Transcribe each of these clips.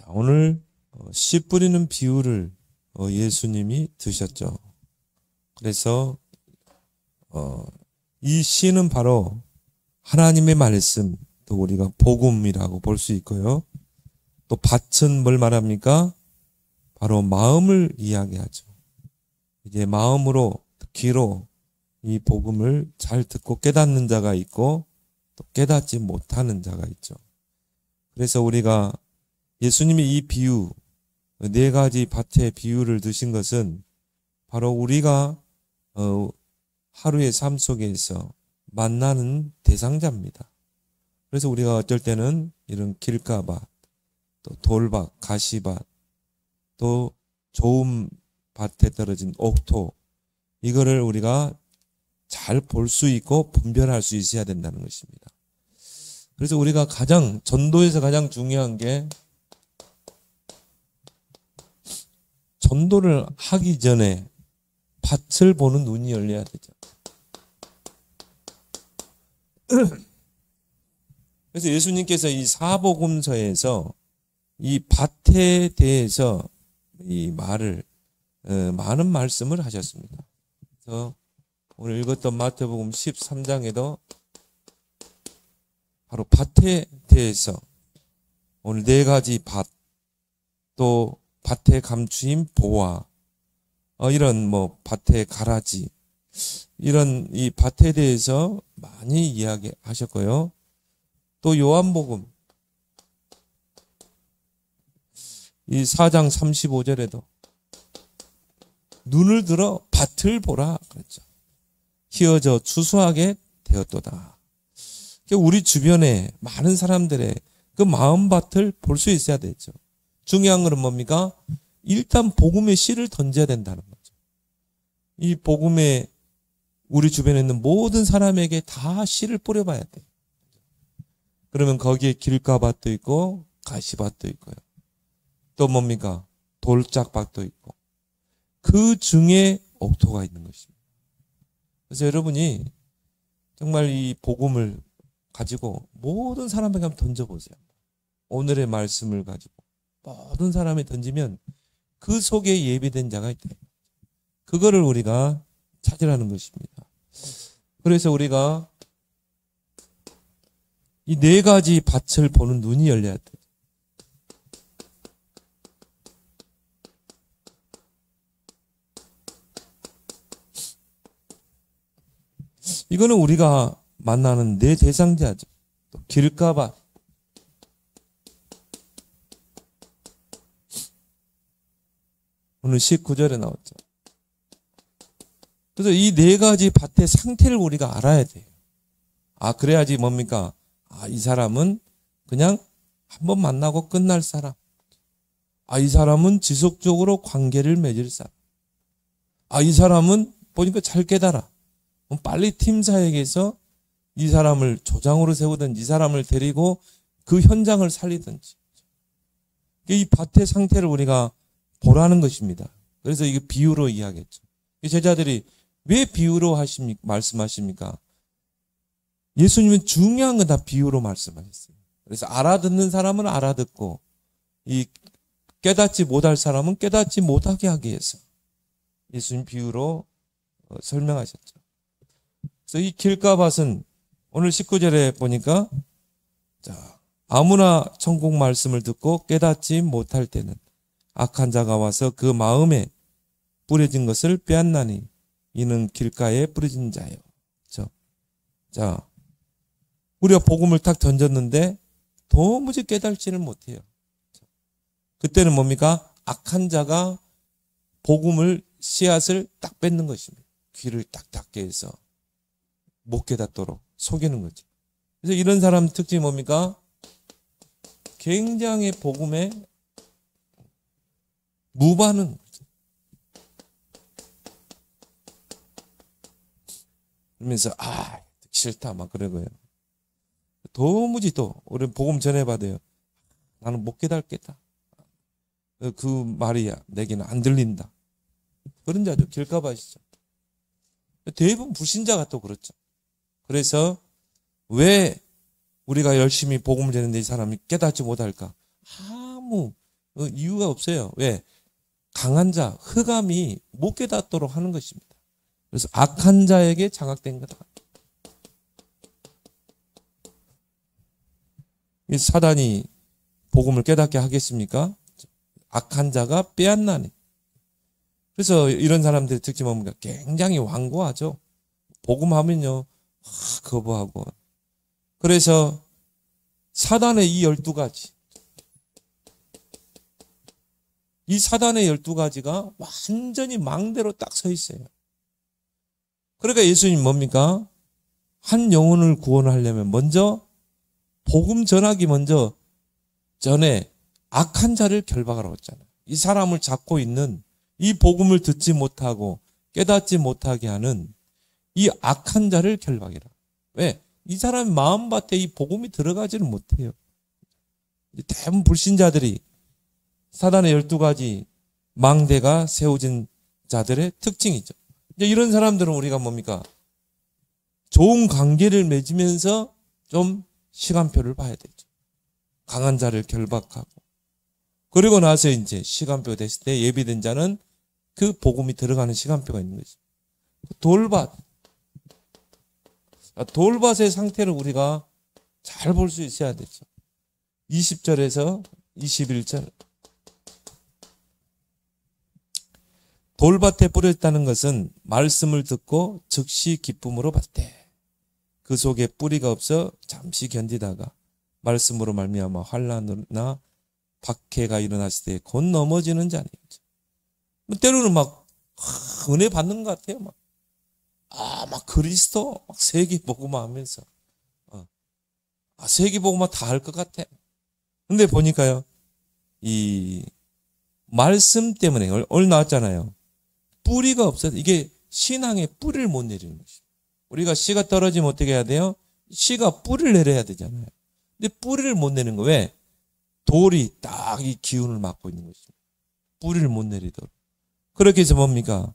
오늘 씨 뿌리는 비유를 예수님이 드셨죠. 그래서 이 씨는 바로 하나님의 말씀, 또 우리가 복음이라고 볼 수 있고요. 또 밭은 뭘 말합니까? 바로 마음을 이야기하죠. 이제 마음으로, 귀로 이 복음을 잘 듣고 깨닫는 자가 있고 또 깨닫지 못하는 자가 있죠. 그래서 우리가 예수님이 이 비유, 네 가지 밭의 비유를 드신 것은 바로 우리가 하루의 삶 속에서 만나는 대상자입니다. 그래서 우리가 어쩔 때는 이런 길가밭, 또 돌밭, 가시밭, 또 좋은 밭에 떨어진 옥토, 이거를 우리가 잘 볼 수 있고 분별할 수 있어야 된다는 것입니다. 그래서 우리가 전도에서 가장 중요한 게 전도를 하기 전에 밭을 보는 눈이 열려야 되죠. 그래서 예수님께서 이 사복음서에서 이 밭에 대해서 이 많은 말씀을 하셨습니다. 그래서 오늘 읽었던 마태복음 13장에도 바로 밭에 대해서 오늘 네 가지 밭, 또 밭에 감추인 보화, 이런 밭의 가라지, 이런 이 밭에 대해서 많이 이야기하셨고요. 또 요한복음 이 4장 35절에도 눈을 들어 밭을 보라 그랬죠. 희어져 추수하게 되었도다. 우리 주변에 많은 사람들의 그 마음밭을 볼 수 있어야 되죠. 중요한 것은 뭡니까? 일단 복음의 씨를 던져야 된다는 거죠. 이 복음에 우리 주변에 있는 모든 사람에게 다 씨를 뿌려봐야 돼요. 그러면 거기에 길가밭도 있고 가시밭도 있고요. 또 뭡니까? 돌짝밭도 있고 그 중에 옥토가 있는 것입니다. 그래서 여러분이 정말 이 복음을 가지고 모든 사람에게 한번 던져보세요. 오늘의 말씀을 가지고 모든 사람에 던지면 그 속에 예비된 자가 있다. 그거를 우리가 찾으라는 것입니다. 그래서 우리가 이 네 가지 밭을 보는 눈이 열려야 돼요. 이거는 우리가 만나는 내 대상자죠. 또 길가밭, 오늘 19절에 나왔죠. 그래서 이 네 가지 밭의 상태를 우리가 알아야 돼요. 그래야지 뭡니까? 이 사람은 그냥 한번 만나고 끝날 사람. 이 사람은 지속적으로 관계를 맺을 사람. 이 사람은 보니까 잘 깨달아. 빨리 팀 사역에서 이 사람을 조장으로 세우든지 이 사람을 데리고 그 현장을 살리든지. 이 밭의 상태를 우리가 보라는 것입니다. 그래서 이게 비유로 이야기했죠. 제자들이 왜 비유로 말씀하십니까? 예수님은 중요한 건 다 비유로 말씀하셨어요. 그래서 알아듣는 사람은 알아듣고 이 깨닫지 못할 사람은 깨닫지 못하게 하기 위해서 예수님 비유로 설명하셨죠. 그래서 이 길가밭은 오늘 19절에 보니까 아무나 천국 말씀을 듣고 깨닫지 못할 때는 악한 자가 와서 그 마음에 뿌려진 것을 빼앗나니 이는 길가에 뿌려진 자예요. 그렇죠? 우리가 복음을 딱 던졌는데 도무지 깨닫지를 못해요. 그때는 뭡니까? 악한 자가 복음을 씨앗을 딱 뺏는 것입니다. 귀를 딱 닫게 해서 못 깨닫도록 속이는 거죠. 그래서 이런 사람 특징이 뭡니까? 굉장히 복음에 무반응. 그러면서 싫다 막 그러고요. 도무지 또 우리 복음 전해받아요. 나는 못 깨닫겠다. 그 말이 내게는 안 들린다. 그런 자죠. 길가밭이죠. 대부분 불신자가 또 그렇죠. 그래서 왜 우리가 열심히 복음을 전했는데 이 사람이 깨닫지 못할까? 아무 이유가 없어요. 왜? 강한 자, 흑암이 못 깨닫도록 하는 것입니다. 그래서 악한 자에게 장악된 거다. 이 사단이 복음을 깨닫게 하겠습니까? 악한 자가 빼앗나니. 그래서 이런 사람들의 특징은 뭡니까? 굉장히 완고하죠. 복음하면요, 거부하고. 그래서 사단의 이 12가지. 이 사단의 12가지가 완전히 망대로 딱 서 있어요. 그러니까 예수님 뭡니까? 한 영혼을 구원하려면 먼저 복음 전하기 먼저 전에 악한 자를 결박하라고 했잖아요. 이 사람을 잡고 있는 이 복음을 듣지 못하고 깨닫지 못하게 하는 이 악한 자를 결박해라. 왜? 이 사람 마음밭에 이 복음이 들어가지는 못해요. 대부분 불신자들이 사단의 12가지 망대가 세워진 자들의 특징이죠. 이제 이런 사람들은 우리가 뭡니까? 좋은 관계를 맺으면서 좀 시간표를 봐야 되죠. 강한 자를 결박하고. 그리고 나서 이제 시간표가 됐을 때 예비된 자는 그 복음이 들어가는 시간표가 있는 거죠. 돌밭. 돌밭의 상태를 우리가 잘 볼 수 있어야 되죠. 20절에서 21절. 돌밭에 뿌렸다는 것은 말씀을 듣고 즉시 기쁨으로 받되 그 속에 뿌리가 없어 잠시 견디다가 말씀으로 말미암아 환난이나 박해가 일어났을 때 곧 넘어지는 자니죠. 때로는 막 은혜 받는 것 같아요. 막 그리스도 막 세계복음화 하면서 세계복음화 다 할 것 같아. 근데 보니까요, 이 말씀 때문에 오늘 나왔잖아요. 뿌리가 없어서 이게 신앙의 뿌리를 못 내리는 것이죠. 우리가 씨가 떨어지면 어떻게 해야 돼요? 씨가 뿌리를 내려야 되잖아요. 근데 뿌리를 못 내는 거 왜? 돌이 딱 이 기운을 막고 있는 것이죠. 뿌리를 못 내리도록. 그렇게 해서 뭡니까?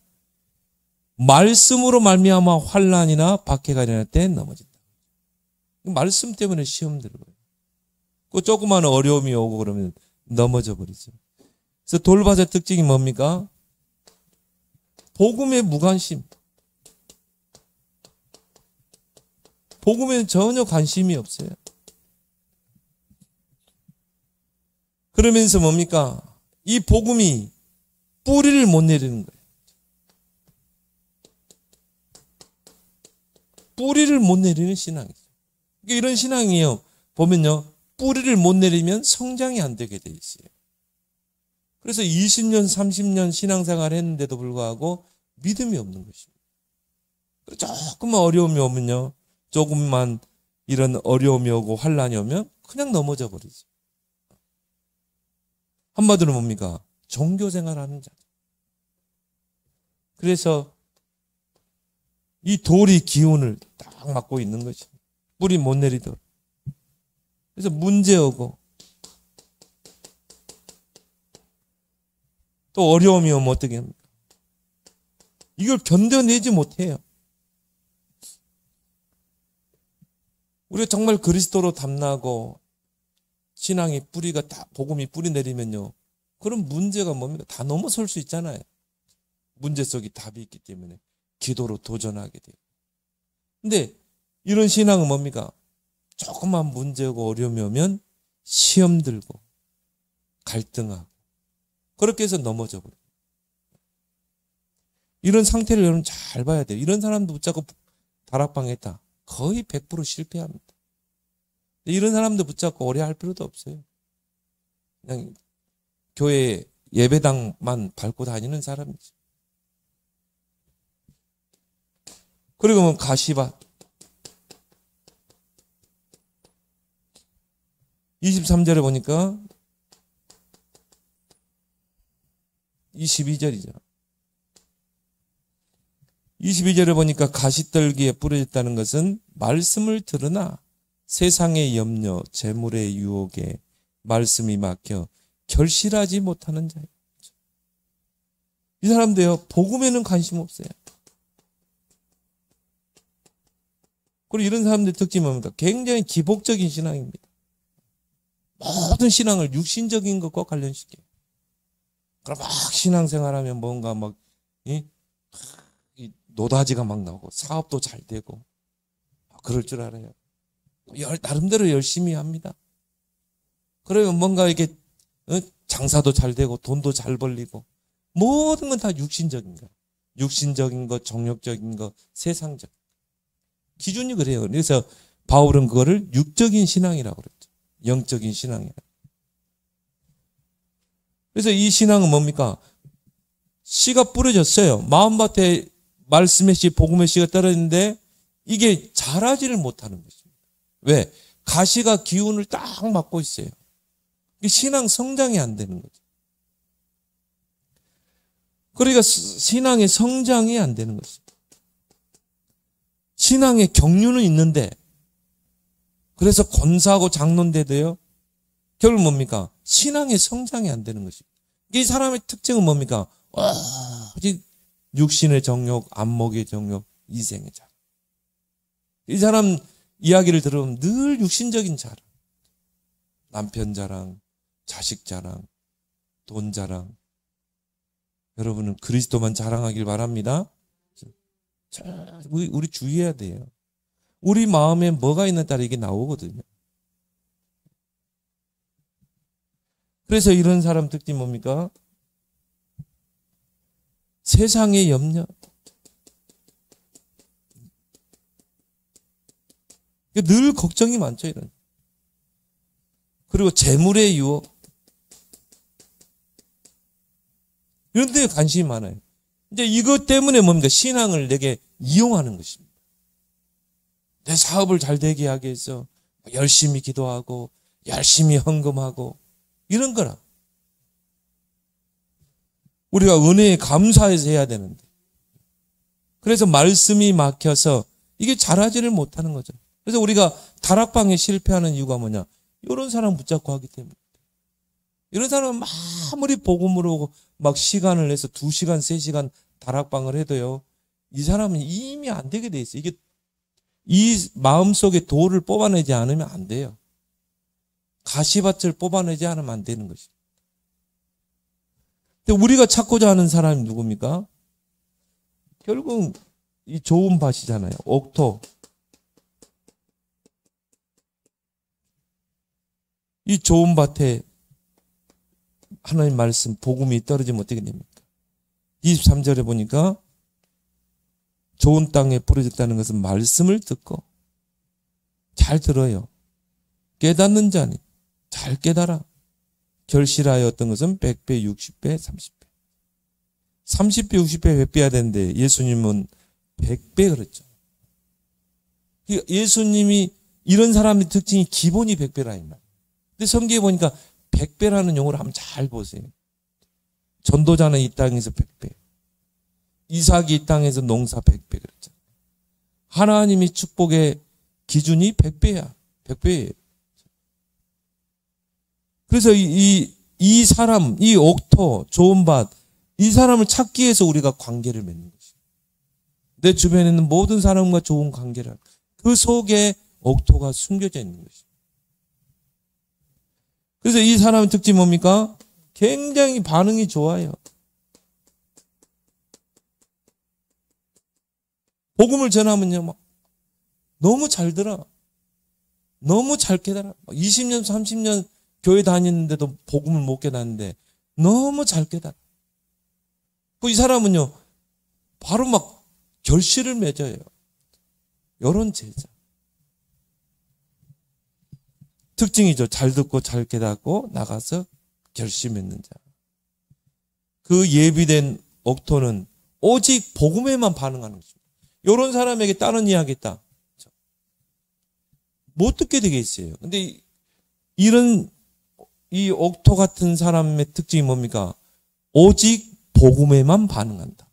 말씀으로 말미암아 환난이나 박해가 일어날 때 넘어진다. 말씀 때문에 시험 들어요. 그 조그마한 어려움이 오고 그러면 넘어져 버리죠. 그래서 돌밭의 특징이 뭡니까? 복음에 무관심. 복음에는 전혀 관심이 없어요. 그러면서 뭡니까? 이 복음이 뿌리를 못 내리는 거예요. 뿌리를 못 내리는 신앙이죠. 그러니까 이런 신앙이요. 보면요. 뿌리를 못 내리면 성장이 안 되게 돼 있어요. 그래서 20년, 30년 신앙생활을 했는데도 불구하고 믿음이 없는 것입니다. 조금만 어려움이 오면요. 조금만 이런 어려움이 오고 환난이 오면 그냥 넘어져 버리죠. 한마디로 뭡니까? 종교생활하는 자. 그래서 이 돌이 기운을 딱 맡고 있는 것입니다. 뿌리 못 내리도록. 그래서 문제 오고 또 어려움이 오면 어떻게 합니까? 이걸 견뎌내지 못해요. 우리가 정말 그리스도로 담나고 신앙의 뿌리가 다 복음이 뿌리 내리면요. 그런 문제가 뭡니까? 다 넘어설 수 있잖아요. 문제 속에 답이 있기 때문에 기도로 도전하게 돼요. 근데 이런 신앙은 뭡니까? 조금만 문제고 어려움이 오면 시험 들고 갈등하고 그렇게 해서 넘어져 버려요. 이런 상태를 여러분 잘 봐야 돼요. 이런 사람도 붙잡고 다락방에 있다. 거의 100% 실패합니다. 이런 사람도 붙잡고 오래 할 필요도 없어요. 그냥 교회 예배당만 밟고 다니는 사람이죠. 그리고 뭐 가시밭. 23절에 보니까 22절이죠. 22절에 보니까 가시떨기에 뿌려졌다는 것은 말씀을 들으나 세상의 염려, 재물의 유혹에 말씀이 막혀 결실하지 못하는 자예요. 이 사람도요, 복음에는 관심 없어요. 그리고 이런 사람들의 특징이 뭡니까? 굉장히 기복적인 신앙입니다. 모든 신앙을 육신적인 것과 관련시켜요. 그럼 막 신앙생활하면 뭔가 막 이 노다지가 막 나오고 사업도 잘 되고 그럴 줄 알아요. 나름대로 열심히 합니다. 그러면 뭔가 이게 장사도 잘 되고 돈도 잘 벌리고 모든 건 다 육신적인 거. 육신적인 거, 정욕적인 거, 세상적. 기준이 그래요. 그래서 바울은 그거를 육적인 신앙이라고 그랬죠. 영적인 신앙이라고. 그래서 이 신앙은 뭡니까? 씨가 뿌려졌어요. 마음밭에 말씀의 씨, 복음의 씨가 떨어졌는데 이게 자라지를 못하는 것입니다. 왜? 가시가 기운을 딱 맡고 있어요. 신앙 성장이 안 되는 거죠. 그러니까 신앙의 성장이 안 되는 것입니다. 신앙의 경륜은 있는데 그래서 권사하고 장로인데도요. 결국 뭡니까? 신앙의 성장이 안 되는 것입니다. 이 사람의 특징은 뭡니까? 오직 육신의 정욕, 안목의 정욕, 이생의 자랑. 이 사람 이야기를 들으면 늘 육신적인 자랑. 남편 자랑, 자식 자랑, 돈 자랑. 여러분은 그리스도만 자랑하길 바랍니다. 우리 주의해야 돼요. 우리 마음에 뭐가 있는 따라 이게 나오거든요. 그래서 이런 사람 특징이 뭡니까? 세상의 염려. 늘 걱정이 많죠, 이런. 그리고 재물의 유혹. 이런 데 관심이 많아요. 이제 이것 때문에 뭡니까? 신앙을 내게 이용하는 것입니다. 내 사업을 잘 되게 하기 위해서 열심히 기도하고 열심히 헌금하고 이런 거라. 우리가 은혜에 감사해서 해야 되는데. 그래서 말씀이 막혀서 이게 잘하지를 못하는 거죠. 그래서 우리가 다락방에 실패하는 이유가 뭐냐? 이런 사람 붙잡고 하기 때문에. 이런 사람은 아무리 복음으로 막 시간을 내서 2시간, 3시간 다락방을 해도요. 이 사람은 이미 안 되게 돼 있어요. 이게 이 마음속에 돌을 뽑아내지 않으면 안 돼요. 가시밭을 뽑아내지 않으면 안 되는 것입니다. 근데 우리가 찾고자 하는 사람이 누굽니까? 결국 이 좋은 밭이잖아요. 옥토. 이 좋은 밭에 하나님 말씀, 복음이 떨어지면 어떻게 됩니까? 23절에 보니까 좋은 땅에 뿌려졌다는 것은 말씀을 듣고 잘 들어요. 깨닫는 자니 잘 깨달아. 결실하여 어떤 것은 100배, 60배, 30배. 30배, 60배, 100배야 되는데 예수님은 100배 그랬죠. 예수님이 이런 사람의 특징이 기본이 100배라 이 말. 근데 성경에 보니까 100배라는 용어를 한번 잘 보세요. 전도자는 이 땅에서 100배. 이삭이 이 땅에서 농사 100배 그랬잖아요. 하나님이 축복의 기준이 100배야. 100배예요. 그래서 이 사람, 이 옥토, 좋은 밭, 이 사람을 찾기 위해서 우리가 관계를 맺는 것이에요. 내 주변에 있는 모든 사람과 좋은 관계를. 그 속에 옥토가 숨겨져 있는 것이에요. 그래서 이 사람의 특징이 뭡니까? 굉장히 반응이 좋아요. 복음을 전하면요, 막 너무 잘 들어. 너무 잘 깨달아. 20년, 30년 교회 다니는데도 복음을 못 깨닫는데 너무 잘 깨달아. 이 사람은요, 바로 막 결실을 맺어요. 이런 제자. 특징이죠. 잘 듣고 잘 깨닫고 나가서 결실 맺는 자. 그 예비된 옥토는 오직 복음에만 반응하는 것입니다. 이런 사람에게 다른 이야기 있다. 못 듣게 되게 있어요. 근데 이런 이 옥토 같은 사람의 특징이 뭡니까? 오직 복음에만 반응한다.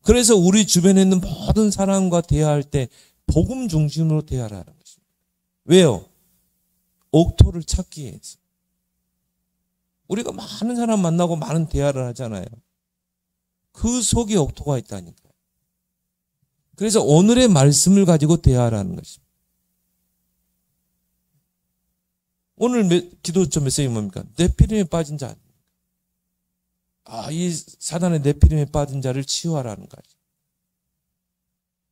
그래서 우리 주변에 있는 모든 사람과 대화할 때 복음 중심으로 대화를 하는 것입니다. 왜요? 옥토를 찾기 위해서. 우리가 많은 사람 만나고 많은 대화를 하잖아요. 그 속에 옥토가 있다니까요. 그래서 오늘의 말씀을 가지고 대화를 하는 것입니다. 오늘 기도점 메시지 뭡니까? 내 피림에 빠진 자 아닙니까? 이 사단의 네피림에 빠진 자를 치유하라는 거죠.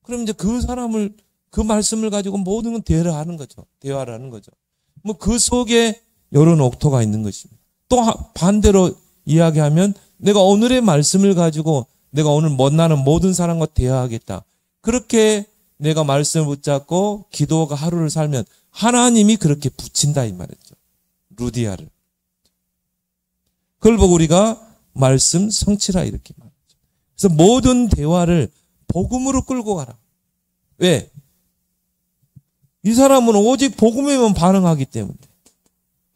그럼 이제 그 사람을, 그 말씀을 가지고 모든 건 대화하는 거죠. 대화를 하는 거죠. 뭐 그 속에 이런 옥토가 있는 것입니다. 또 반대로 이야기하면 내가 오늘의 말씀을 가지고 내가 오늘 나는 모든 사람과 대화하겠다. 그렇게 내가 말씀을 붙잡고 기도가 하루를 살면 하나님이 그렇게 붙인다 이 말이죠. 루디아를. 그걸 보고 우리가 말씀 성취라 이렇게 말하죠. 그래서 모든 대화를 복음으로 끌고 가라. 왜? 이 사람은 오직 복음에만 반응하기 때문에.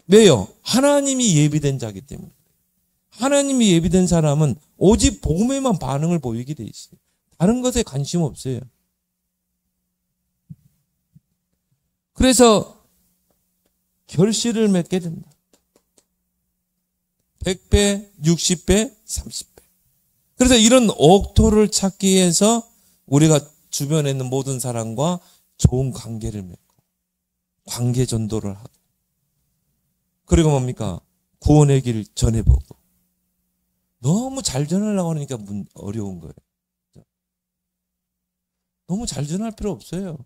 왜요? 하나님이 예비된 자이기 때문에. 하나님이 예비된 사람은 오직 복음에만 반응을 보이게 돼 있어요. 다른 것에 관심 없어요. 그래서 결실을 맺게 된다. 100배, 60배, 30배. 그래서 이런 옥토를 찾기 위해서 우리가 주변에 있는 모든 사람과 좋은 관계를 맺고 관계 전도를 하고 그리고 뭡니까? 구원의 길 전해보고. 너무 잘 전하려고 하니까 어려운 거예요. 너무 잘 전할 필요 없어요.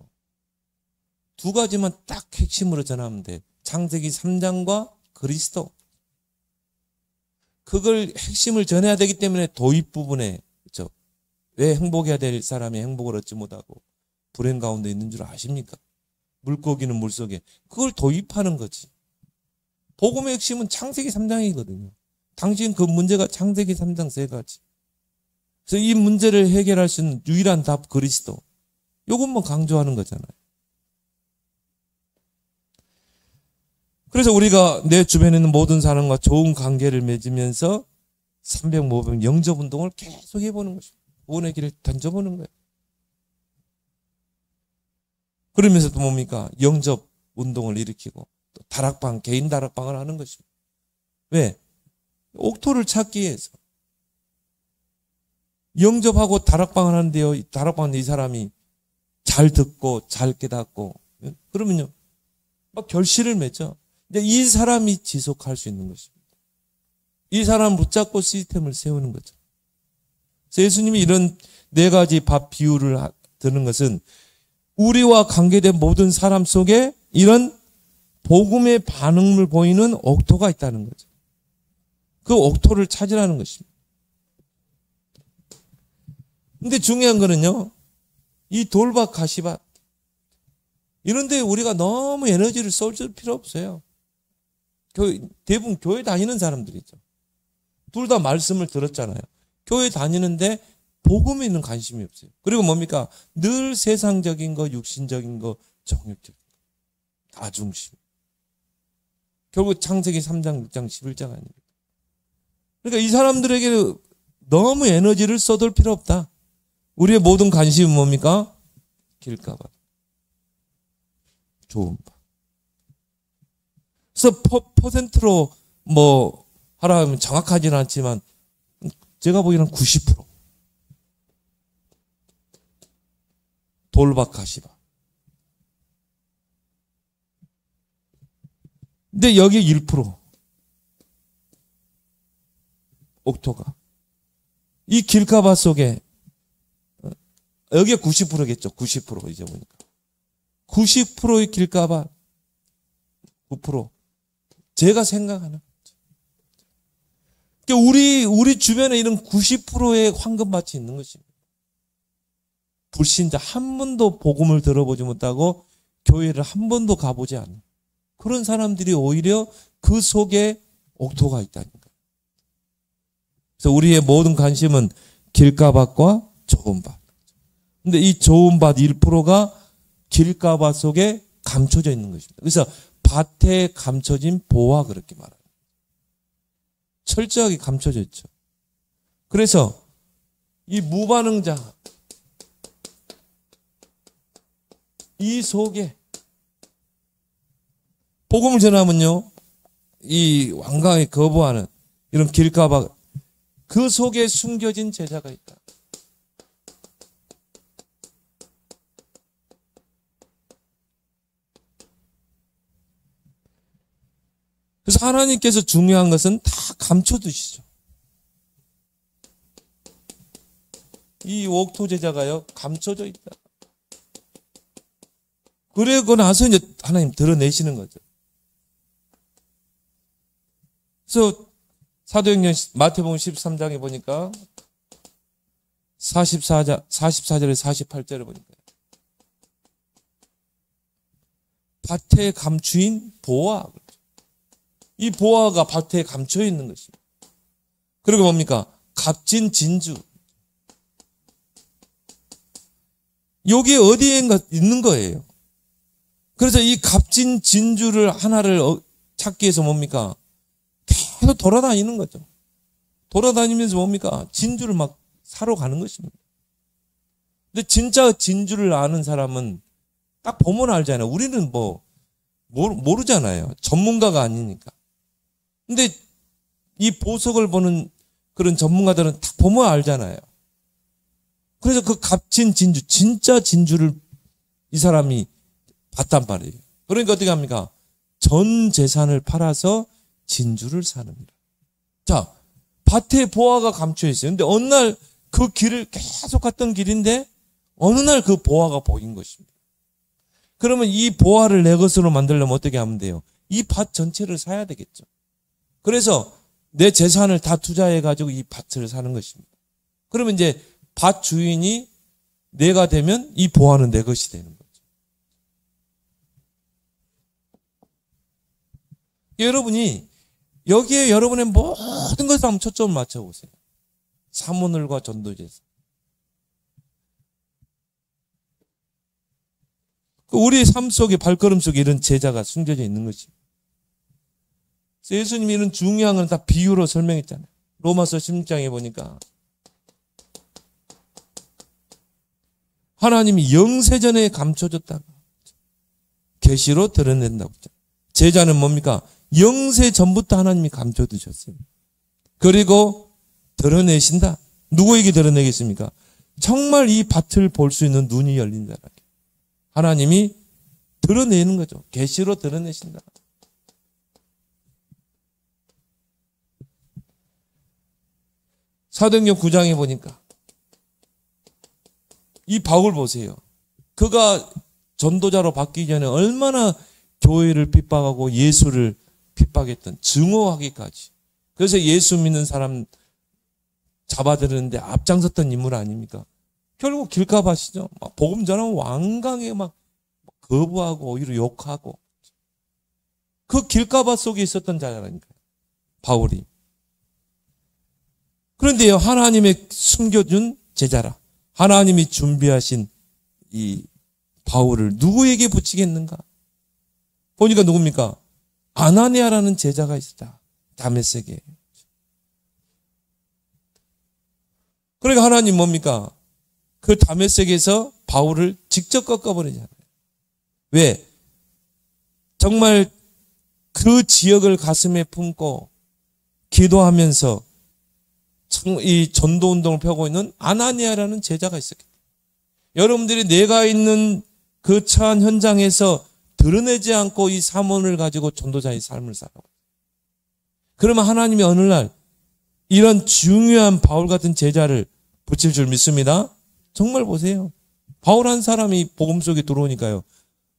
두 가지만 딱 핵심으로 전하면 돼. 창세기 3장과 그리스도. 그걸 핵심을 전해야 되기 때문에 도입 부분에 그렇죠? 왜 행복해야 될 사람이 행복을 얻지 못하고 불행 가운데 있는 줄 아십니까? 물고기는 물속에. 그걸 도입하는 거지. 복음의 핵심은 창세기 3장이거든요. 당신 그 문제가 창세기 3장 세 가지. 그래서 이 문제를 해결할 수 있는 유일한 답 그리스도. 요것만 강조하는 거잖아요. 그래서 우리가 내 주변에 있는 모든 사람과 좋은 관계를 맺으면서 300, 500 영접 운동을 계속 해보는 것입니다. 구원의 길을 던져보는 거예요. 그러면서 또 뭡니까? 영접 운동을 일으키고 또 다락방, 개인 다락방을 하는 것입니다. 왜? 옥토를 찾기 위해서. 영접하고 다락방을 하는데요. 다락방은 이 사람이 잘 듣고 잘 깨닫고 그러면요. 막 결실을 맺죠. 근데 이 사람이 지속할 수 있는 것입니다. 이 사람 붙잡고 시스템을 세우는 거죠. 그래서 예수님이 이런 네 가지 밥 비유를 드는 것은 우리와 관계된 모든 사람 속에 이런 복음의 반응을 보이는 옥토가 있다는 거죠. 그 옥토를 찾으라는 것입니다. 근데 중요한 거는요. 이 돌밭, 가시밭 이런 데 우리가 너무 에너지를 쏠 필요 없어요. 대부분 교회 다니는 사람들이죠. 둘 다 말씀을 들었잖아요. 교회 다니는데 복음에 있는 관심이 없어요. 그리고 뭡니까? 늘 세상적인 거, 육신적인 거, 정욕적인 거. 다 중심. 결국 창세기 3장, 6장, 11장 아닙니까? 그러니까 이 사람들에게 너무 에너지를 쏟을 필요 없다. 우리의 모든 관심은 뭡니까? 길가밭. 좋은 밭. 그래서 퍼센트로 뭐 하라 하면 정확하지는 않지만 제가 보기에는 90%. 돌밭, 가시밭. 근데 여기 1%. 옥토가. 이 길가밭 속에 여기에 90%겠죠. 90% 이제 보니까. 90%의 길가밭. 9%. 제가 생각하는 거죠. 그러니까 우리 주변에 이런 90%의 황금밭이 있는 것입니다. 불신자 한 번도 복음을 들어보지 못하고 교회를 한 번도 가보지 않는 그런 사람들이 오히려 그 속에 옥토가 있다니까. 그래서 우리의 모든 관심은 길가밭과 좋은 밭. 근데 이 좋은 밭 1%가 길가밭 속에 감춰져 있는 것입니다. 그래서 밭에 감춰진 보화 그렇게 말합니다. 철저하게 감춰져 있죠. 그래서 이 무반응자 이 속에 복음을 전하면요. 이 완강히 거부하는 이런 길가밭 그 속에 숨겨진 제자가 있다. 그래서 하나님께서 중요한 것은 다 감춰두시죠. 이 옥토 제자가요, 감춰져 있다. 그러고 나서 이제 하나님 드러내시는 거죠. 그래서 사도행전 마태복음 13장에 보니까 44절에 48절에 보니까 밭에 감추인 보화. 이 보화가 밭에 감춰 있는 것입니다. 그리고 뭡니까? 값진 진주. 여기 어디에 있는 거예요. 그래서 이 값진 진주를 하나를 찾기 위해서 뭡니까? 계속 돌아다니는 거죠. 돌아다니면서 뭡니까? 진주를 막 사러 가는 것입니다. 근데 진짜 진주를 아는 사람은 딱 보면 알잖아요. 우리는 모르잖아요. 전문가가 아니니까. 근데 이 보석을 보는 그런 전문가들은 딱 보면 알잖아요. 그래서 그 값진 진주, 진짜 진주를 이 사람이 봤단 말이에요. 그러니까 어떻게 합니까? 전 재산을 팔아서 진주를 사는다. 자, 밭에 보화가 감춰 있어요. 근데 어느 날 그 길을 계속 갔던 길인데 어느 날 그 보화가 보인 것입니다. 그러면 이 보화를 내 것으로 만들려면 어떻게 하면 돼요? 이 밭 전체를 사야 되겠죠. 그래서 내 재산을 다 투자해가지고 이 밭을 사는 것입니다. 그러면 이제 밭 주인이 내가 되면 이 보화는 내 것이 되는 거죠. 여러분이 여기에 여러분의 모든 것을 한번 초점을 맞춰보세요. 사모늘과 전도제사. 우리의 삶 속에 발걸음 속에 이런 제자가 숨겨져 있는 것입니다. 예수님이 이런 중요한 건 다 비유로 설명했잖아요. 로마서 16장에 보니까 하나님이 영세전에 감춰졌다가 계시로 드러낸다고 했잖아요. 제자는 뭡니까? 영세 전부터 하나님이 감춰두셨어요. 그리고 드러내신다. 누구에게 드러내겠습니까? 정말 이 밭을 볼 수 있는 눈이 열린 자라게 하나님이 드러내는 거죠. 계시로 드러내신다. 사도행전 9장에 보니까 이 바울 보세요. 그가 전도자로 바뀌기 전에 얼마나 교회를 핍박하고 예수를 핍박했던, 증오하기까지. 그래서 예수 믿는 사람 잡아들이는데 앞장섰던 인물 아닙니까? 결국 길가 아시죠? 막 복음 전하면 완강하게 막 거부하고 오히려 욕하고. 그 길가밭 속에 있었던 자라니까요. 바울이. 그런데요, 하나님의 숨겨준 제자라. 하나님이 준비하신 이 바울을 누구에게 붙이겠는가? 보니까 누굽니까? 아나니아라는 제자가 있었다. 다메섹에. 그러니까 하나님 뭡니까? 그 다메섹에서 바울을 직접 꺾어버리잖아요. 왜? 정말 그 지역을 가슴에 품고 기도하면서 이 전도운동을 펴고 있는 아나니아라는 제자가 있었기 때문에 여러분들이 내가 있는 그 처한 현장에서 드러내지 않고 이 사문을 가지고 전도자의 삶을 살아요. 그러면 하나님이 어느 날 이런 중요한 바울 같은 제자를 붙일 줄 믿습니다. 정말 보세요. 바울 한 사람이 복음 속에 들어오니까요.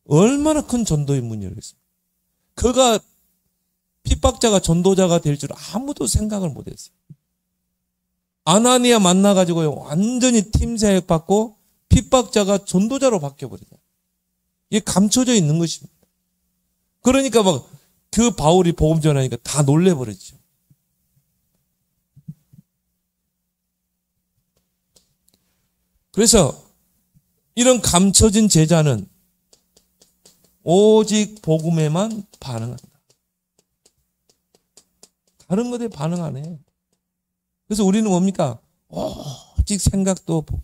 얼마나 큰 전도의 문이 열렸습니까? 그가 핍박자가 전도자가 될 줄 아무도 생각을 못했어요. 아나니아 만나가지고 완전히 팀사역 받고 핍박자가 전도자로 바뀌어버리다. 이게 감춰져 있는 것입니다. 그러니까 막 그 바울이 복음 전하니까 다 놀래버렸죠. 그래서 이런 감춰진 제자는 오직 복음에만 반응한다. 다른 것에 반응 안 해요. 그래서 우리는 뭡니까? 오직 생각도 복음,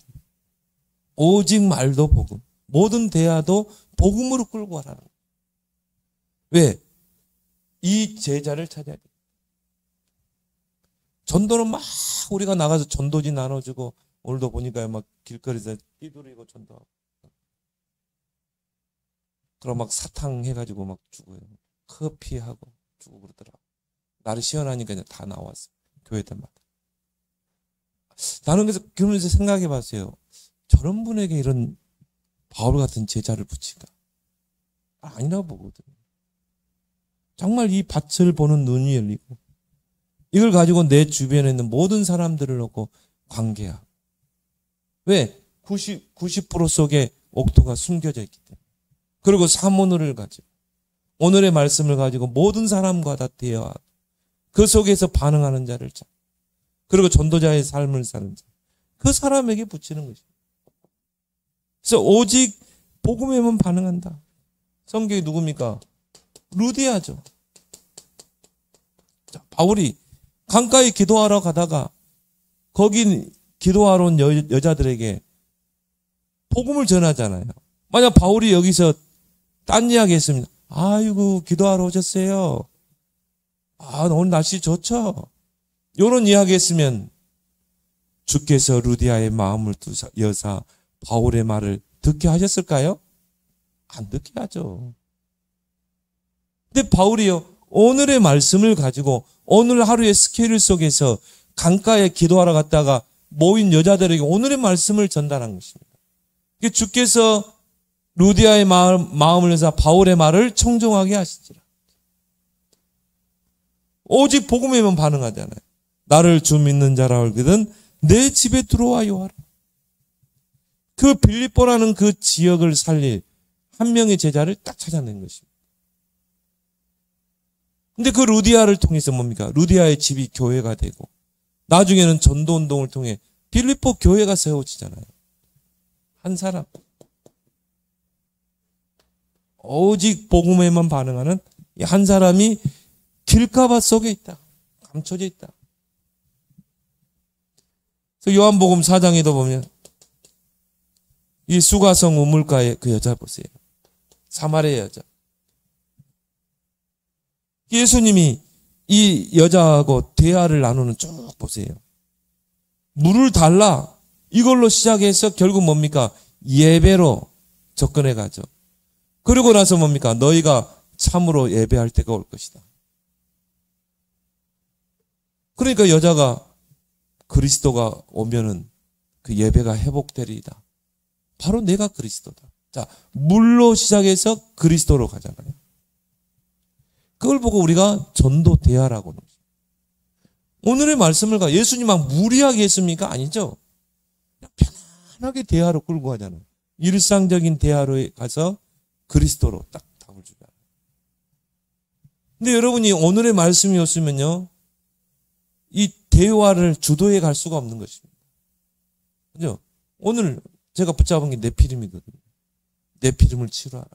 오직 말도 복음, 모든 대화도 복음으로 끌고 가라는 거예요. 왜? 이 제자를 찾아야 돼요. 전도는 막 우리가 나가서 전도지 나눠주고 오늘도 보니까 막 길거리에서 삐두리고 전도하고 그럼 막 사탕 해가지고 막 주고요. 커피하고 주고 그러더라고. 날이 시원하니까 이제 다 나왔어. 교회들마다. 나는 그래서 그러면서 생각해 봤어요. 저런 분에게 이런 바울 같은 제자를 붙일까? 아니라고 보거든. 정말 이 밭을 보는 눈이 열리고 이걸 가지고 내 주변에 있는 모든 사람들을 놓고 관계하고. 왜? 90% 속에 옥토가 숨겨져 있기 때문에. 그리고 사모늘을 가지고 오늘의 말씀을 가지고 모든 사람과 다 대화하고 그 속에서 반응하는 자를 찾고 그리고 전도자의 삶을 사는 자. 그 사람에게 붙이는 것입니다. 그래서 오직 복음에만 반응한다. 성경이 누굽니까? 루디아죠. 자, 바울이 강가에 기도하러 가다가 거기 기도하러 온 여자들에게 복음을 전하잖아요. 만약 바울이 여기서 딴 이야기 했으면 아이고 기도하러 오셨어요. 아 오늘 날씨 좋죠. 이런 이야기 했으면 주께서 루디아의 마음을 여사 바울의 말을 듣게 하셨을까요? 안 듣게 하죠. 근데 바울이요 오늘의 말씀을 가지고 오늘 하루의 스케일 속에서 강가에 기도하러 갔다가 모인 여자들에게 오늘의 말씀을 전달한 것입니다. 주께서 루디아의 마음을 여사 바울의 말을 청종하게 하시지라. 오직 복음에만 반응하잖아요. 나를 주 믿는 자라 알거든 내 집에 들어와요 하라. 그 빌립보라는 그 지역을 살릴 한 명의 제자를 딱 찾아낸 것입니다. 근데 그 루디아를 통해서 뭡니까? 루디아의 집이 교회가 되고 나중에는 전도운동을 통해 빌립보 교회가 세워지잖아요. 한 사람. 오직 복음에만 반응하는 이 한 사람이 길가밭 속에 있다. 감춰져 있다. 그래서 요한복음 4장에도 보면 이 수가성 우물가에 그 여자 보세요. 사마리아 여자. 예수님이 이 여자하고 대화를 나누는 쭉 보세요. 물을 달라. 이걸로 시작해서 결국 뭡니까? 예배로 접근해 가죠. 그리고 나서 뭡니까? 너희가 참으로 예배할 때가 올 것이다. 그러니까 여자가 그리스도가 오면은 그 예배가 회복되리이다. 바로 내가 그리스도다. 자, 물로 시작해서 그리스도로 가잖아요. 그걸 보고 우리가 전도 대화라고 하는 거죠. 오늘의 말씀을 예수님 막 무리하게 했습니까? 아니죠. 그냥 편안하게 대화로 끌고 가잖아요. 일상적인 대화로 가서 그리스도로 딱 답을 주잖아요. 근데 여러분이 오늘의 말씀이었으면요. 이 대화를 주도해 갈 수가 없는 것입니다. 그죠? 오늘 제가 붙잡은 게 네피림이거든요. 네피림을 치료하라.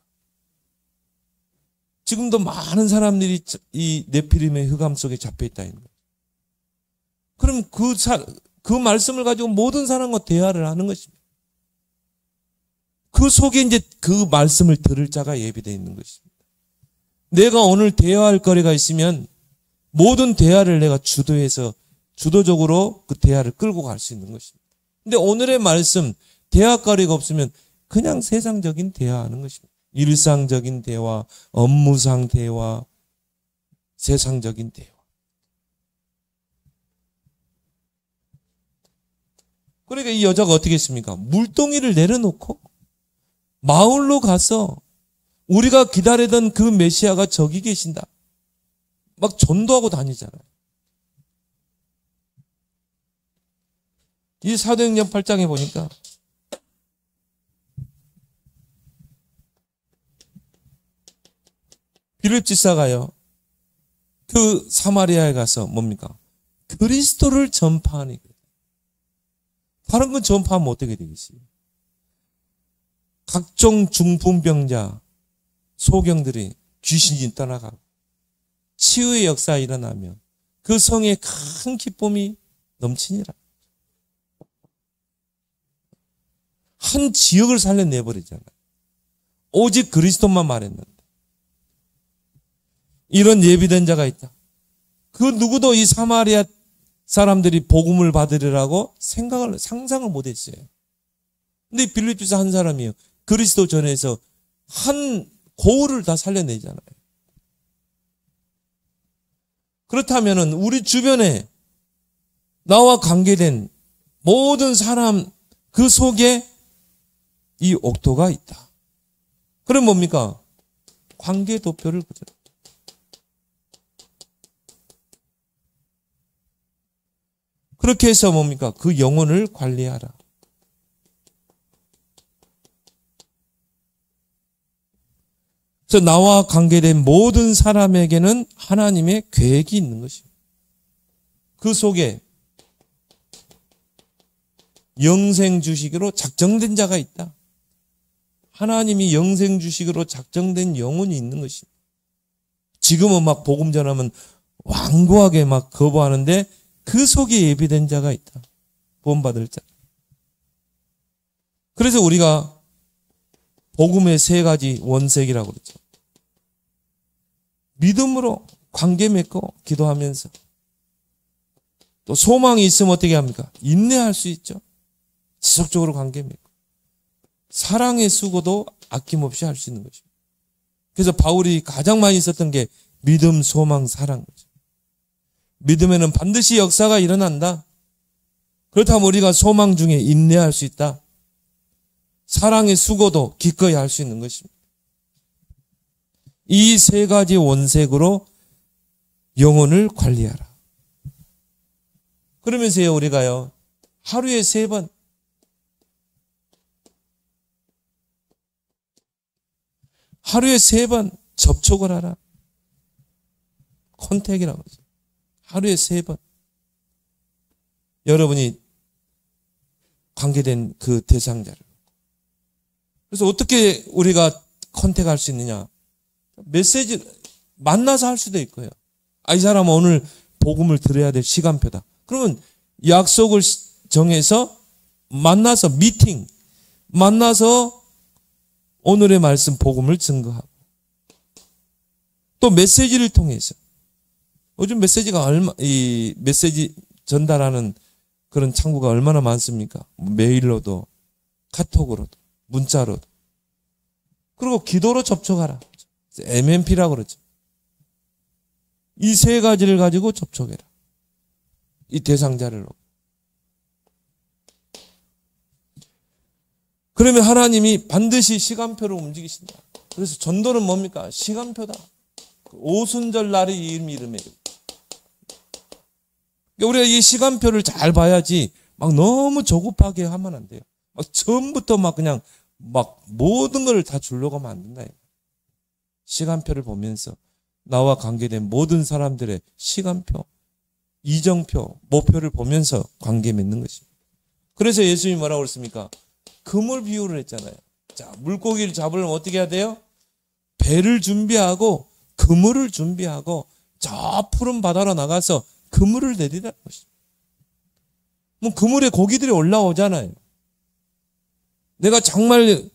지금도 많은 사람들이 이 네피림의 흑암 속에 잡혀 있다는 거예요. 그럼 그 말씀을 가지고 모든 사람과 대화를 하는 것입니다. 그 속에 이제 그 말씀을 들을 자가 예비되어 있는 것입니다. 내가 오늘 대화할 거리가 있으면 모든 대화를 내가 주도해서 주도적으로 그 대화를 끌고 갈 수 있는 것입니다. 근데 오늘의 말씀, 대화거리가 없으면 그냥 세상적인 대화하는 것입니다. 일상적인 대화, 업무상 대화, 세상적인 대화. 그러니까 이 여자가 어떻게 했습니까? 물동이를 내려놓고 마을로 가서 우리가 기다리던 그 메시아가 저기 계신다. 막 전도하고 다니잖아요. 이 사도행전 8장에 보니까 빌립 지사가요. 그 사마리아에 가서 뭡니까? 그리스도를 전파하니. 다른 건 전파하면 어떻게 되겠어요? 각종 중풍병자, 소경들이 귀신이 떠나가고 치유의 역사가 일어나면 그 성에 큰 기쁨이 넘치니라. 한 지역을 살려내버리잖아요. 오직 그리스도만 말했는데. 이런 예비된 자가 있다. 그 누구도 이 사마리아 사람들이 복음을 받으리라고 상상을 못했어요. 근데 빌립보서 한 사람이요. 그리스도 전에서 한 고을을 다 살려내잖아요. 그렇다면은 우리 주변에 나와 관계된 모든 사람 그 속에 이 옥토가 있다. 그럼 뭡니까? 관계 도표를 그죠. 그렇게 해서 뭡니까? 그 영혼을 관리하라. 그래서 나와 관계된 모든 사람에게는 하나님의 계획이 있는 것입니다. 그 속에 영생 주식으로 작정된 자가 있다. 하나님이 영생 주식으로 작정된 영혼이 있는 것입니다. 지금은 막 복음 전하면 완고하게 막 거부하는데 그 속에 예비된 자가 있다. 구원받을 자. 그래서 우리가 복음의 세 가지 원색이라고 그러죠. 믿음으로 관계 맺고 기도하면서 또 소망이 있으면 어떻게 합니까? 인내할 수 있죠. 지속적으로 관계 맺고 사랑의 수고도 아낌없이 할 수 있는 것입니다. 그래서 바울이 가장 많이 썼던 게 믿음, 소망, 사랑이죠. 믿음에는 반드시 역사가 일어난다. 그렇다면 우리가 소망 중에 인내할 수 있다. 사랑의 수고도 기꺼이 할 수 있는 것입니다. 이 세 가지 원색으로 영혼을 관리하라. 그러면서요, 우리가요, 하루에 3번, 하루에 3번 접촉을 하라. 컨택이라고 하죠. 하루에 3번. 여러분이 관계된 그 대상자를. 그래서 어떻게 우리가 컨택할 수 있느냐? 메시지 만나서 할 수도 있고요. 이 사람은 오늘 복음을 들어야 될 시간표다. 그러면 약속을 정해서 만나서 미팅, 만나서 오늘의 말씀 복음을 증거하고 또 메시지를 통해서 요즘 메시지가 이 메시지 전달하는 그런 창구가 얼마나 많습니까? 메일로도 카톡으로도 문자로도 그리고 기도로 접촉하라. MMP라고 그러죠. 이 세 가지를 가지고 접촉해라. 이 대상자를. 그러면 하나님이 반드시 시간표를 움직이신다. 그래서 전도는 뭡니까? 시간표다. 오순절 날이 이름이에요. 우리가 이 시간표를 잘 봐야지 막 너무 조급하게 하면 안 돼요. 막 처음부터 막 그냥 막 모든 걸 다 주려고 하면 안 된다. 시간표를 보면서 나와 관계된 모든 사람들의 시간표, 이정표, 목표를 보면서 관계 맺는 것입니다. 그래서 예수님이 뭐라고 그랬습니까? 그물 비유를 했잖아요. 자, 물고기를 잡으려면 어떻게 해야 돼요? 배를 준비하고 그물을 준비하고 저 푸른 바다로 나가서 그물을 내리라는 것입니다. 뭐 그물에 고기들이 올라오잖아요. 내가 정말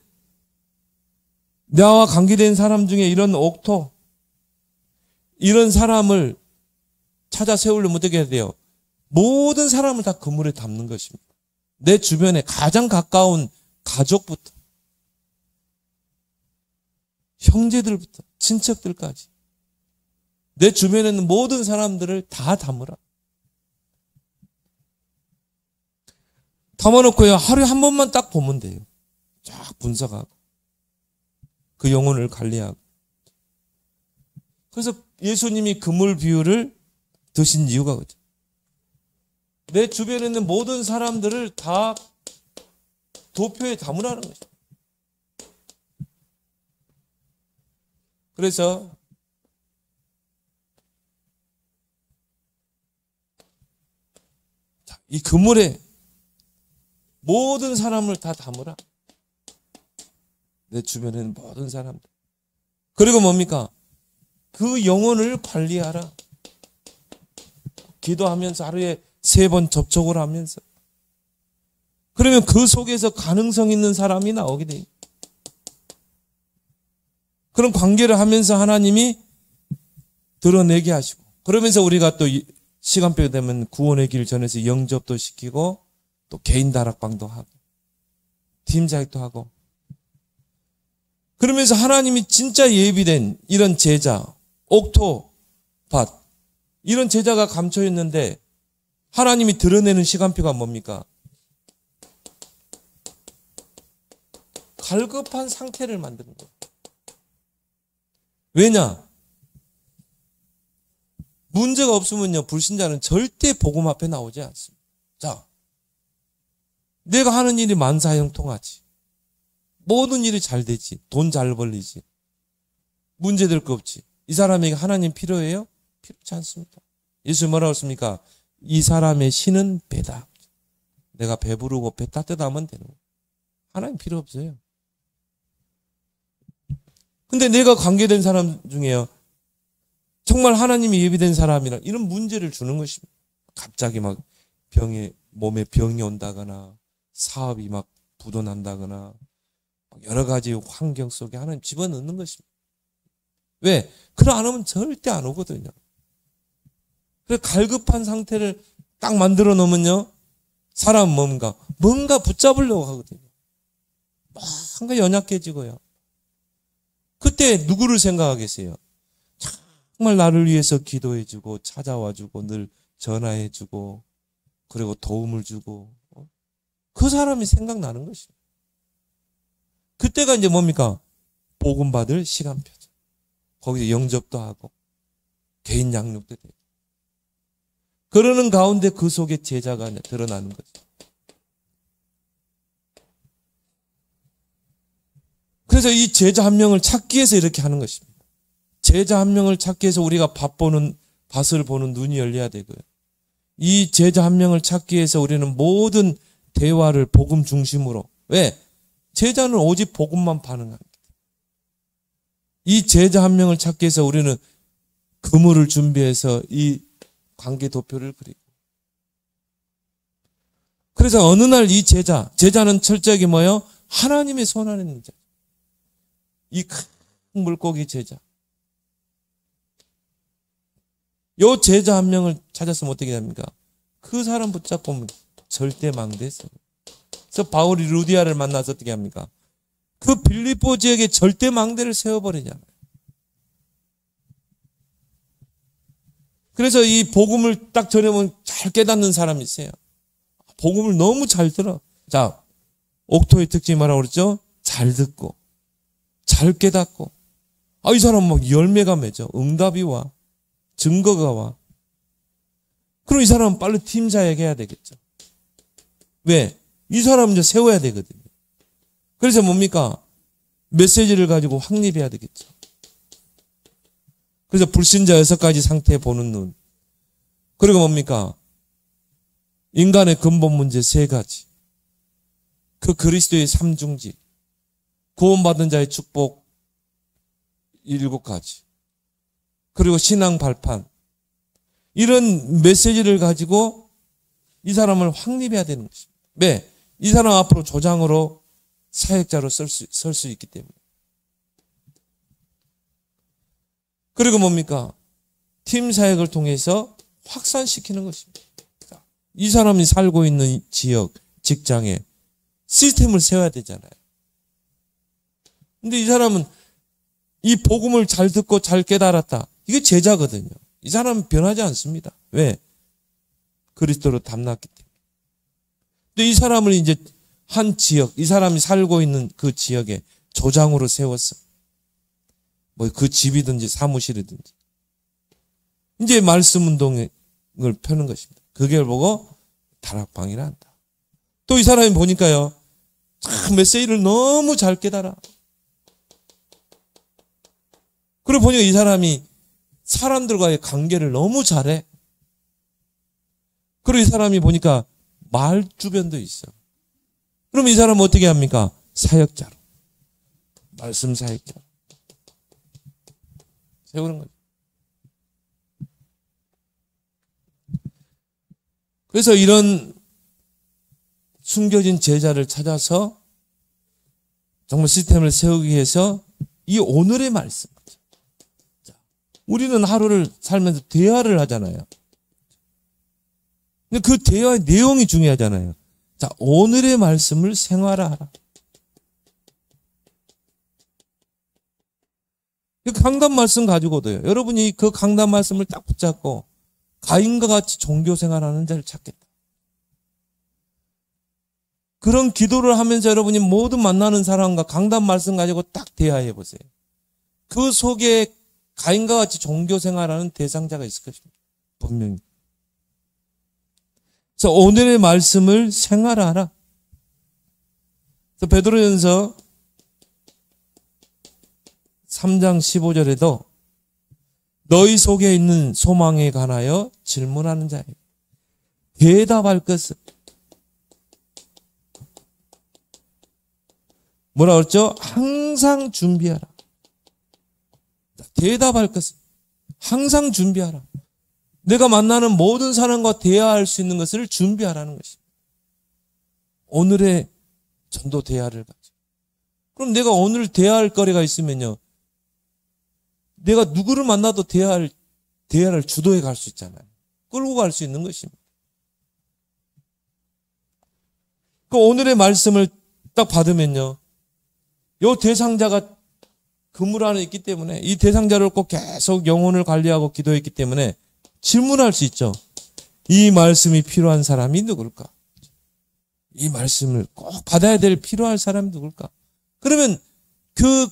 나와 관계된 사람 중에 이런 옥토, 이런 사람을 찾아 세우려면 어떻게 해야 돼요? 모든 사람을 다 그물에 담는 것입니다. 내 주변에 가장 가까운 가족부터, 형제들부터, 친척들까지. 내 주변에 있는 모든 사람들을 다 담으라. 담아놓고요, 하루에 한 번만 딱 보면 돼요. 쫙 분석하고. 그 영혼을 관리하고. 그래서 예수님이 그물 비유를 드신 이유가 그죠. 내 주변에 있는 모든 사람들을 다 도표에 담으라는 것입니다. 그래서 이 그물에 모든 사람을 다 담으라. 내 주변에 있는 모든 사람들. 그리고 뭡니까? 그 영혼을 관리하라. 기도하면서 하루에 3번 접촉을 하면서. 그러면 그 속에서 가능성 있는 사람이 나오게 돼요. 그런 관계를 하면서 하나님이 드러내게 하시고. 그러면서 우리가 또 시간표가 되면 구원의 길 전해서 영접도 시키고 또 개인 다락방도 하고 팀자익도 하고. 그러면서 하나님이 진짜 예비된 이런 제자, 옥토밭, 이런 제자가 감춰 있는데 하나님이 드러내는 시간표가 뭡니까? 갈급한 상태를 만드는 거예요. 왜냐? 문제가 없으면요, 불신자는 절대 복음 앞에 나오지 않습니다. 자, 내가 하는 일이 만사형통하지. 모든 일이 잘 되지. 돈 잘 벌리지. 문제될 거 없지. 이 사람에게 하나님 필요해요? 필요치 않습니다. 예수 뭐라고 했습니까? 이 사람의 신은 배다. 내가 배부르고 배 따뜻하면 되는 거예요. 하나님 필요 없어요. 근데 내가 관계된 사람 중에요, 정말 하나님이 예비된 사람이라 이런 문제를 주는 것입니다. 갑자기 막 몸에 병이 온다거나 사업이 막 부도난다거나 여러 가지 환경 속에 하나님 집어넣는 것입니다. 왜? 그러 안 오면 절대 안 오거든요. 그래서 갈급한 상태를 딱 만들어 놓으면요, 사람은 뭔가 붙잡으려고 하거든요. 뭔가 연약해지고요. 그때 누구를 생각하겠어요? 정말 나를 위해서 기도해주고 찾아와주고 늘 전화해주고 그리고 도움을 주고 그 사람이 생각나는 것입니다. 그때가 이제 뭡니까? 복음 받을 시간표죠. 거기서 영접도 하고 개인 양육도 되고 그러는 가운데 그 속에 제자가 드러나는 거죠. 그래서 이 제자 한 명을 찾기 위해서 이렇게 하는 것입니다. 제자 한 명을 찾기 위해서 우리가 밭을 보는 눈이 열려야 되고요. 이 제자 한 명을 찾기 위해서 우리는 모든 대화를 복음 중심으로. 왜? 제자는 오직 복음만 반응합니다. 이 제자 한 명을 찾기 위해서 우리는 그물을 준비해서 이 관계 도표를 그리고. 그래서 어느 날 이 제자는 철저하게 뭐예요? 하나님의 손 안에 있는 자. 이 큰 물고기 제자. 요 제자 한 명을 찾았으면 어떻게 됩니까? 그 사람 붙잡고 절대 망대했어요. 그래서 바울이 루디아를 만나서 어떻게 합니까? 그 빌립보 지역에 절대 망대를 세워버리잖아요. 그래서 이 복음을 딱 전해보면 잘 깨닫는 사람이 있어요. 복음을 너무 잘 들어. 자, 옥토의 특징이 뭐라고 그랬죠? 잘 듣고, 잘 깨닫고. 이 사람 막 열매가 맺어. 응답이 와. 증거가 와. 그럼 이 사람은 빨리 팀사역 해야 되겠죠. 왜? 이 사람 이제 세워야 되거든요. 그래서 뭡니까? 메시지를 가지고 확립해야 되겠죠. 그래서 불신자 6가지 상태 보는 눈. 그리고 뭡니까? 인간의 근본 문제 3가지. 그 그리스도의 3중직. 구원받은 자의 축복 7가지. 그리고 신앙 발판. 이런 메시지를 가지고 이 사람을 확립해야 되는 것입니다. 왜? 이 사람 앞으로 조장으로 사역자로 설 수 있기 때문에. 그리고 뭡니까? 팀 사역을 통해서 확산시키는 것입니다. 이 사람이 살고 있는 지역, 직장에 시스템을 세워야 되잖아요. 근데 이 사람은 이 복음을 잘 듣고 잘 깨달았다. 이게 제자거든요. 이 사람은 변하지 않습니다. 왜? 그리스도로 담났기 때문에. 근데 이 사람을 이제 한 지역, 이 사람이 살고 있는 그 지역에 조장으로 세웠어. 뭐 그 집이든지 사무실이든지. 이제 말씀 운동을 펴는 것입니다. 그걸 보고 다락방이라 한다. 또 이 사람이 보니까요, 참 메시지를 너무 잘 깨달아. 그리고 보니까 이 사람이 사람들과의 관계를 너무 잘해. 그리고 이 사람이 보니까 말 주변도 있어. 그럼 이 사람은 어떻게 합니까? 사역자로. 말씀 사역자로. 세우는 거죠. 그래서 이런 숨겨진 제자를 찾아서 정말 시스템을 세우기 위해서 이 오늘의 말씀. 우리는 하루를 살면서 대화를 하잖아요. 근데 그 대화의 내용이 중요하잖아요. 자, 오늘의 말씀을 생활화하라. 그 강단 말씀 가지고도요. 여러분이 그 강단 말씀을 딱 붙잡고 가인과 같이 종교 생활하는 자를 찾겠다. 그런 기도를 하면서 여러분이 모든 만나는 사람과 강단 말씀 가지고 딱 대화해 보세요. 그 속에 가인과 같이 종교 생활하는 대상자가 있을 것입니다. 분명히. 그래서 오늘의 말씀을 생활하라. 그래서 베드로전서 3장 15절에도 너희 속에 있는 소망에 관하여 질문하는 자에게 대답할 것을 뭐라 그랬죠? 항상 준비하라. 대답할 것을 항상 준비하라. 내가 만나는 모든 사람과 대화할 수 있는 것을 준비하라는 것입니다. 오늘의 전도 대화를 가지고. 그럼 내가 오늘 대화할 거리가 있으면요. 내가 누구를 만나도 대화를 주도해 갈 수 있잖아요. 끌고 갈 수 있는 것입니다. 그 오늘의 말씀을 딱 받으면요. 요 대상자가 그물 안에 있기 때문에 이 대상자를 꼭 계속 영혼을 관리하고 기도했기 때문에 질문할 수 있죠. 이 말씀이 필요한 사람이 누굴까? 이 말씀을 꼭 받아야 될 필요할 사람이 누굴까? 그러면 그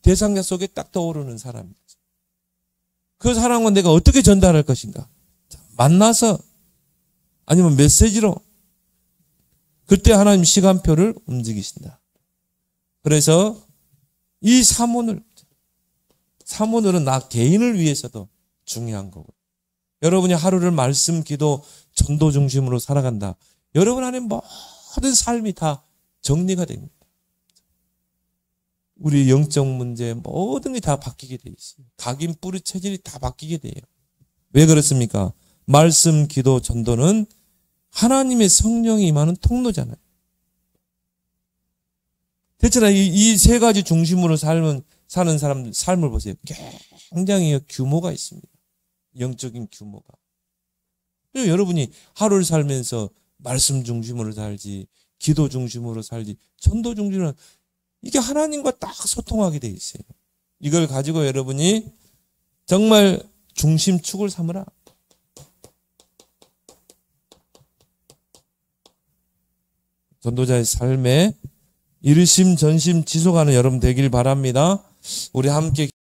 대상자 속에 딱 떠오르는 사람이죠. 그 사람과 내가 어떻게 전달할 것인가? 만나서 아니면 메시지로 그때 하나님 시간표를 움직이신다. 그래서 이 사모늘은 나 개인을 위해서도 중요한 거고. 여러분이 하루를 말씀, 기도, 전도 중심으로 살아간다. 여러분 안에 모든 삶이 다 정리가 됩니다. 우리 영적 문제 모든 게 다 바뀌게 돼 있어요. 각인 뿌리 체질이 다 바뀌게 돼요. 왜 그렇습니까? 말씀, 기도, 전도는 하나님의 성령이 임하는 통로잖아요. 됐잖아요. 이 세 가지 중심으로 사는 사람들 삶을 보세요. 굉장히 규모가 있습니다. 영적인 규모가. 여러분이 하루를 살면서 말씀 중심으로 살지, 기도 중심으로 살지, 전도 중심으로 이게 하나님과 딱 소통하게 돼 있어요. 이걸 가지고 여러분이 정말 중심축을 삼으라. 전도자의 삶에 이르심 전심 지속하는 여러분 되길 바랍니다. 우리 함께